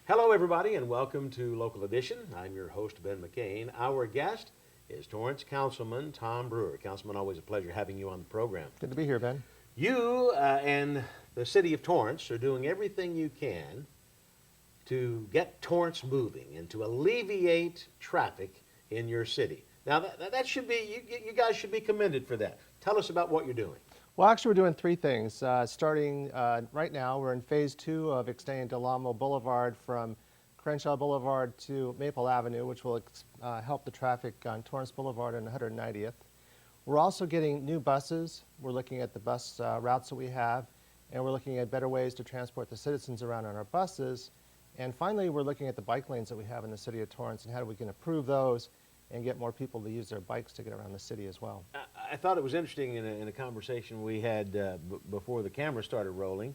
Hello, everybody, and welcome to Local Edition. I'm your host, Ben McCain. Our guest is Torrance Councilman Tom Brewer. Councilman, always a pleasure having you on the program. Good to be here, Ben. You and the city of Torrance are doing everything you can to get Torrance moving and to alleviate traffic in your city. Now, that should be, you guys should be commended for that. Tell us about what you're doing. Well, actually, we're doing three things. Starting right now, we're in phase 2 of extending Del Amo Boulevard from Crenshaw Boulevard to Maple Avenue, which will help the traffic on Torrance Boulevard and 190th. We're also getting new buses. We're looking at the bus routes that we have, and we're looking at better ways to transport the citizens around on our buses. And finally, we're looking at the bike lanes that we have in the city of Torrance and how we can improve those and get more people to use their bikes to get around the city as well. I thought it was interesting in a conversation we had before the camera started rolling,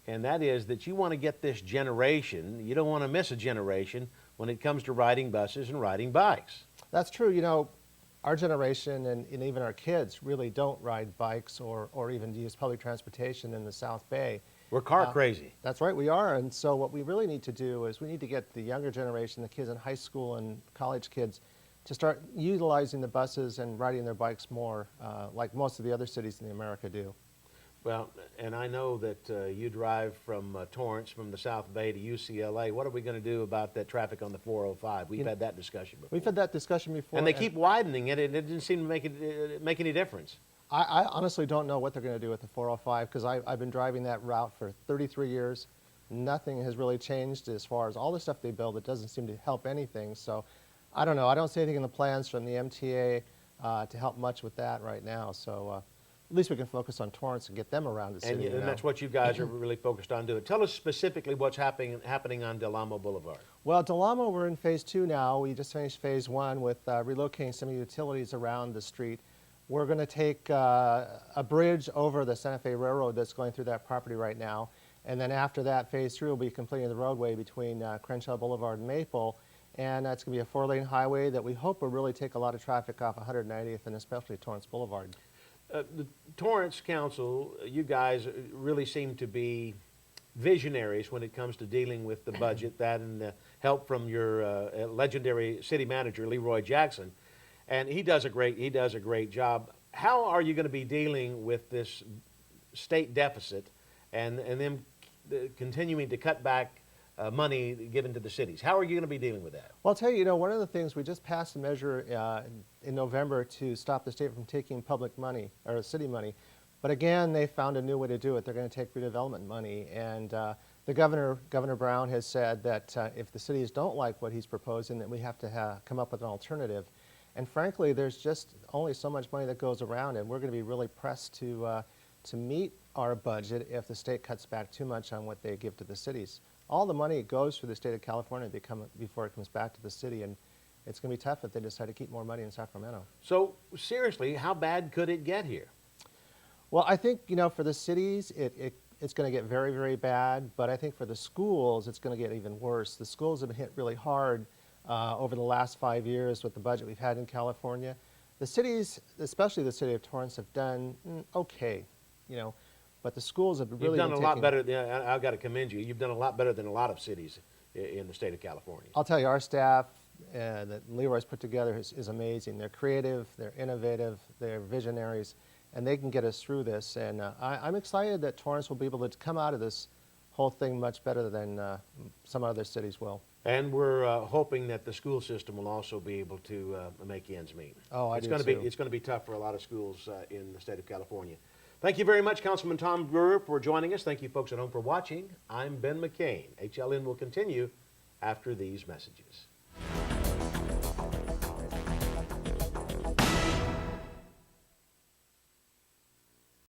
and that is that you want to get this generation, you don't want to miss a generation when it comes to riding buses and riding bikes. That's true. You know, our generation and even our kids really don't ride bikes or even use public transportation in the South Bay. We're car crazy. That's right, we are. And so what we really need to do is we need to get the younger generation, the kids in high school and college kids, to start utilizing the buses and riding their bikes more, like most of the other cities in America do. Well, and I know that you drive from Torrance, from the South Bay to UCLA. What are we going to do about that traffic on the 405? We've had that discussion before. We've had that discussion before. And they keep widening it, and it didn't seem to make any difference. I honestly don't know what they're going to do with the 405 because I've been driving that route for 33 years. Nothing has really changed as far as all the stuff they build. It doesn't seem to help anything. So I don't know. I don't see anything in the plans from the MTA to help much with that right now. So at least we can focus on Torrance and get them around the city. And that's what you guys are really focused on doing. Tell us specifically what's happening on Del Amo Boulevard. Well, Del Amo, we're in phase 2 now. We just finished phase 1 with relocating some utilities around the street. We're going to take a bridge over the Santa Fe Railroad that's going through that property right now. And then after that, phase 3 will be completing the roadway between Crenshaw Boulevard and Maple. And that's going to be a 4-lane highway that we hope will really take a lot of traffic off 190th and especially Torrance Boulevard. The Torrance Council, you guys really seem to be visionaries when it comes to dealing with the budget, that and help from your legendary city manager, Leroy Jackson. And he does a great job. How are you going to be dealing with this state deficit and them continuing to cut back money given to the cities? How are you going to be dealing with that? Well, I'll tell you, one of the things, we just passed a measure in November to stop the state from taking public money, or city money. But again, they found a new way to do it. They're going to take redevelopment money. And the Governor Brown has said that if the cities don't like what he's proposing, that we have to come up with an alternative. And frankly, there's just only so much money that goes around, and we're going to be really pressed to meet our budget if the state cuts back too much on what they give to the cities. All the money goes through the state of California before it comes back to the city, and it's going to be tough if they decide to keep more money in Sacramento. So seriously, how bad could it get here? Well, I think, for the cities, it's going to get very, very bad, but I think for the schools, it's going to get even worse. The schools have been hit really hard over the last 5 years with the budget we've had in California. The cities, especially the city of Torrance, have done okay, but the schools have really You've done a lot better. I've got to commend you. You've done a lot better than a lot of cities in the state of California. I'll tell you, our staff that Leroy's put together is amazing. They're creative, they're innovative, they're visionaries, and they can get us through this. And I'm excited that Torrance will be able to come out of this whole thing much better than some other cities will. And we're hoping that the school system will also be able to make ends meet. Oh, It's going to be tough for a lot of schools in the state of California. Thank you very much, Councilman Tom Brewer, for joining us. Thank you, folks at home, for watching. I'm Ben McCain. HLN will continue after these messages.